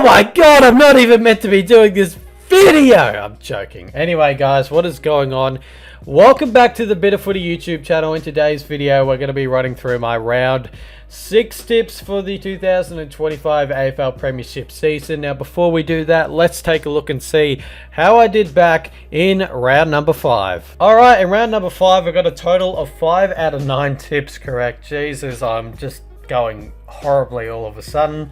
my god, I'm not even meant to be doing this video. I'm joking. Anyway, guys, what is going on? Welcome back to the Bit of Footy YouTube channel. In today's video, we're going to be running through my round 6 tips for the 2025 AFL Premiership season. Now, before we do that, let's take a look and see how I did back in round number 5. Alright, in round number 5, I got a total of 5 out of 9 tips correct. Jesus, I'm just going horribly all of a sudden.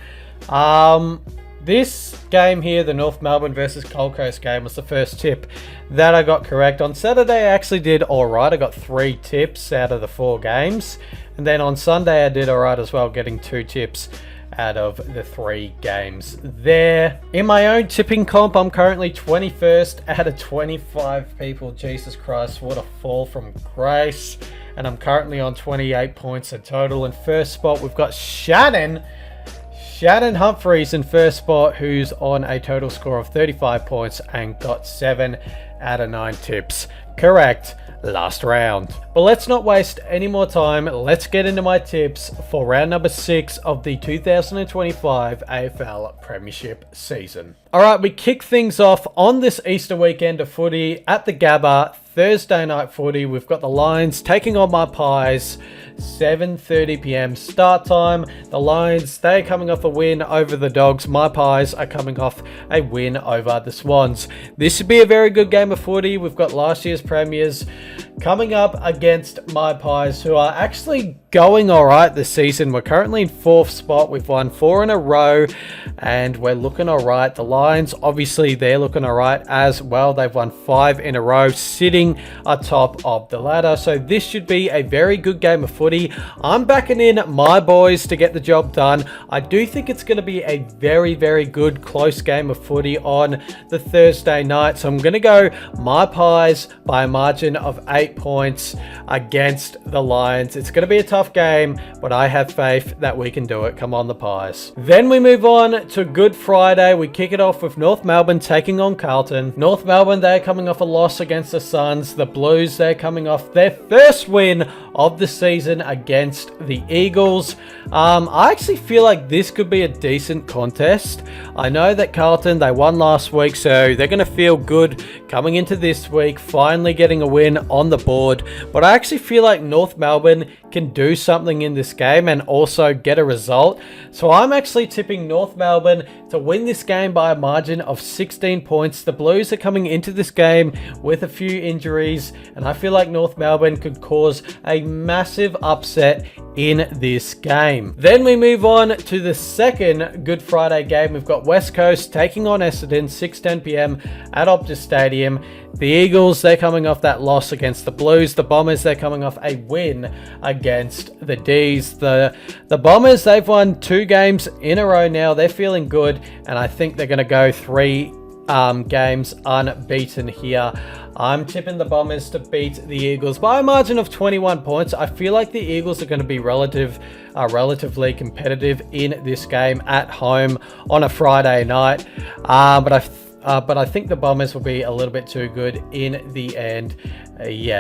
This game here, the North Melbourne versus Gold Coast game, was the first tip that I got correct. On Saturday, I actually did alright. I got 3 tips out of the 4 games. And then on Sunday, I did alright as well, getting 2 tips out of the 3 games there. In my own tipping comp, I'm currently 21st out of 25 people. Jesus Christ, what a fall from grace. And I'm currently on 28 points in total. In first spot, we've got Shannon Humphreys in first spot, who's on a total score of 35 points and got 7 out of 9 tips correct last round. But let's not waste any more time. Let's get into my tips for round number 6 of the 2025 AFL Premiership season. Alright, we kick things off on this Easter weekend of footy at the Gabba. Thursday night footy. We've got the Lions taking on my Pies. 7:30 p.m. start time. The Lions, they're coming off a win over the Dogs. My Pies are coming off a win over the Swans. This should be a very good game of footy. We've got last year's premiers coming up against my Pies, who are actually going alright this season. We're currently in 4th spot. We've won 4 in a row and we're looking alright. The Lions, obviously, they're looking alright as well. They've won 5 in a row, sitting atop of the ladder. So this should be a very good game of footy. I'm backing in my boys to get the job done. I do think it's going to be a very, very good close game of footy on the Thursday night. So I'm going to go my Pies by a margin of 8 points against the Lions. It's going to be a tough game, but I have faith that we can do it. Come on, the Pies. Then we move on to Good Friday. We kick it off with North Melbourne taking on Carlton. North Melbourne, they're coming off a loss against the Suns. The Blues, they're coming off their first win of the season against the Eagles. I actually feel like this could be a decent contest. I know that Carlton, they won last week, so they're going to feel good coming into this week, finally getting a win on the board. But I actually feel like North Melbourne can do something in this game and also get a result. So I'm actually tipping North Melbourne to win this game by a margin of 16 points. The Blues are coming into this game with a few injuries, and I feel like North Melbourne could cause a massive upset in this game. Then we move on to the second Good Friday game. We've got West Coast taking on Essendon, 6:10 p.m. at Optus Stadium. The Eagles, they're coming off that loss against the Blues. The Bombers, they're coming off a win against the D's. The Bombers, they've won 2 games in a row now. They're feeling good, and I think they're going to go 3 games unbeaten here. I'm tipping the Bombers to beat the Eagles by a margin of 21 points. I feel like the Eagles are going to be relatively competitive in this game at home on a Friday night. But I think the Bombers will be a little bit too good in the end.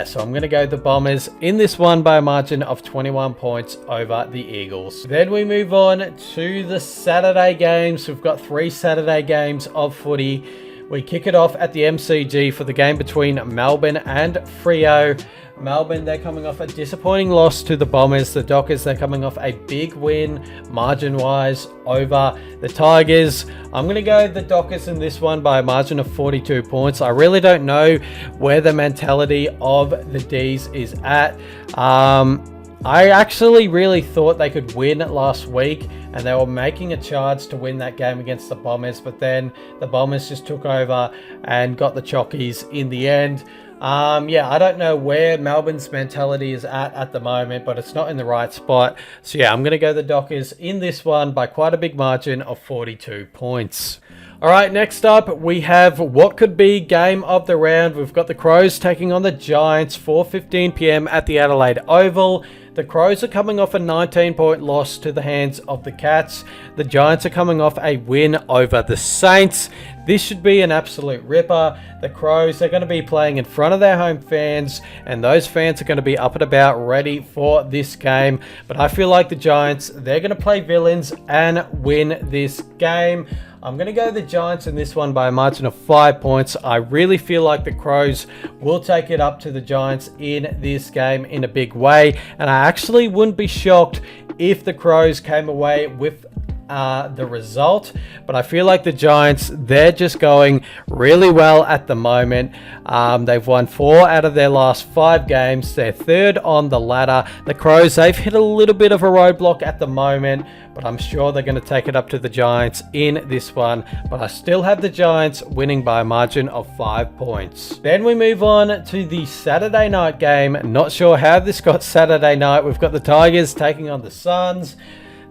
So I'm going to go the Bombers in this one by a margin of 21 points over the Eagles. Then we move on to the Saturday games. We've got 3 Saturday games of footy. We kick it off at the MCG for the game between Melbourne and Freo. Melbourne, they're coming off a disappointing loss to the Bombers. The Dockers, they're coming off a big win margin-wise over the Tigers. I'm going to go the Dockers in this one by a margin of 42 points. I really don't know where the mentality of the D's is at. I actually really thought they could win last week, and they were making a charge to win that game against the Bombers, but then the Bombers just took over and got the Chockies in the end. I don't know where Melbourne's mentality is at the moment, but it's not in the right spot. So I'm going to go the Dockers in this one by quite a big margin of 42 points. Alright, next up we have what could be game of the round. We've got the Crows taking on the Giants, 4:15 p.m. at the Adelaide Oval. The Crows are coming off a 19-point loss to the hands of the Cats. The Giants are coming off a win over the Saints. This should be an absolute ripper. The Crows, they're going to be playing in front of their home fans, and those fans are going to be up and about ready for this game. But I feel like the Giants, they're going to play villains and win this game. I'm going to go the Giants in this one by a margin of 5 points. I really feel like the Crows will take it up to the Giants in this game in a big way. And I actually wouldn't be shocked if the Crows came away with the result, but I feel like the Giants, they're just going really well at the moment. They've won 4 out of their last 5 games. They're third on the ladder. The Crows, they've hit a little bit of a roadblock at the moment, but I'm sure they're going to take it up to the Giants in this one. But I still have the Giants winning by a margin of 5 points. Then we move on to the Saturday night game. Not sure how this got Saturday night. We've got the Tigers taking on the Suns.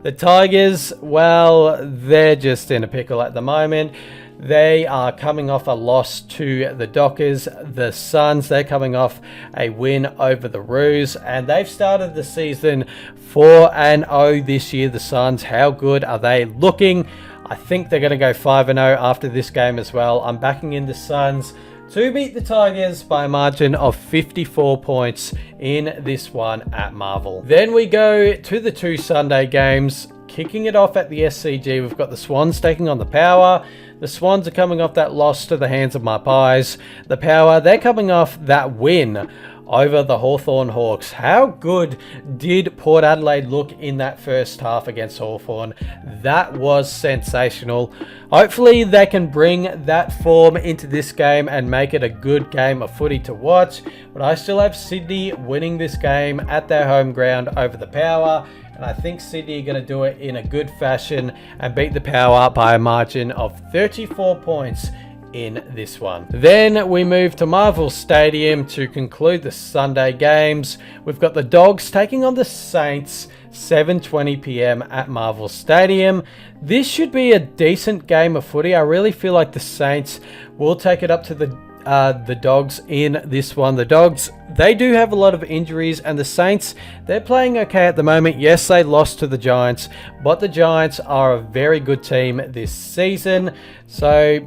The Tigers, well, they're just in a pickle at the moment. They are coming off a loss to the Dockers. The Suns, they're coming off a win over the Roos, and they've started the season 4-0 this year. The Suns, how good are they looking? I think they're going to go 5-0 after this game as well. I'm backing in the Suns to beat the Tigers by a margin of 54 points in this one at Marvel. Then we go to the 2 Sunday games. Kicking it off at the SCG, we've got the Swans taking on the Power. The Swans are coming off that loss to the hands of my Pies. The Power, they're coming off that win over the Hawthorn Hawks. How good did Port Adelaide look in that first half against Hawthorn? That was sensational. Hopefully they can bring that form into this game and make it a good game of footy to watch. But I still have Sydney winning this game at their home ground over the Power. And I think Sydney are going to do it in a good fashion and beat the Power by a margin of 34 points in this one. Then we move to Marvel Stadium to conclude the Sunday games. We've got the Dogs taking on the Saints, 7:20 p.m. at Marvel Stadium. This should be a decent game of footy. I really feel like the Saints will take it up to the Dogs in this one. The Dogs, they do have a lot of injuries, and the Saints, they're playing okay at the moment. Yes, they lost to the Giants, but the Giants are a very good team this season. So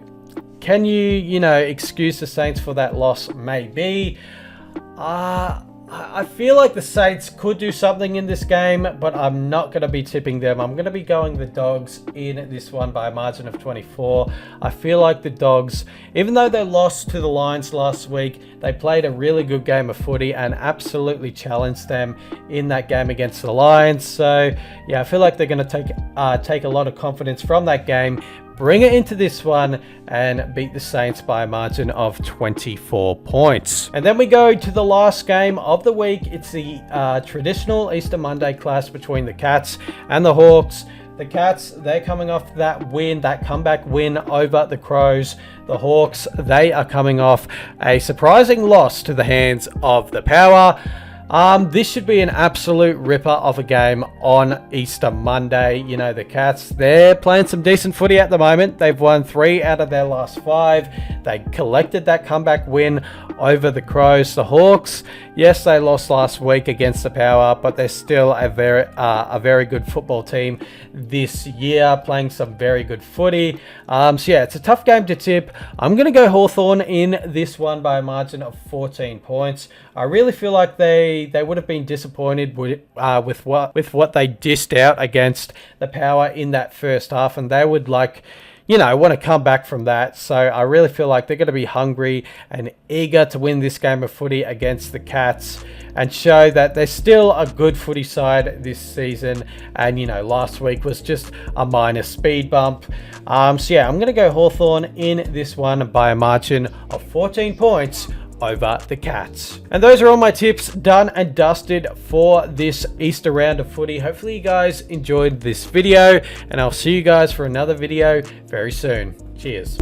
can you excuse the Saints for that loss? Maybe. I feel like the Saints could do something in this game, but I'm not going to be tipping them. I'm going to be going the Dogs in this one by a margin of 24. I feel like the Dogs, even though they lost to the Lions last week, they played a really good game of footy and absolutely challenged them in that game against the Lions. So yeah, I feel like they're going to take a lot of confidence from that game, bring it into this one, and beat the Saints by a margin of 24 points. And then we go to the last game of the week. It's the traditional Easter Monday clash between the Cats and the Hawks. The Cats, they're coming off that win, that comeback win over the Crows. The Hawks, they are coming off a surprising loss to the hands of the Power. This should be an absolute ripper of a game on Easter Monday. You know, the Cats, they're playing some decent footy at the moment. They've won 3 out of their last 5. They collected that comeback win over the Crows. The Hawks, yes, they lost last week against the Power, but they're still a very good football team this year, playing some very good footy. So yeah, it's a tough game to tip. I'm going to go Hawthorn in this one by a margin of 14 points. I really feel like they would have been disappointed with what they dished out against the Power in that first half, and they would want to come back from that. So I really feel like they're going to be hungry and eager to win this game of footy against the Cats and show that they're still a good footy side this season. And, last week was just a minor speed bump. So yeah, I'm going to go Hawthorn in this one by a margin of 14 points over the Cats. And those are all my tips done and dusted for this Easter round of footy. Hopefully you guys enjoyed this video, and I'll see you guys for another video very soon. Cheers.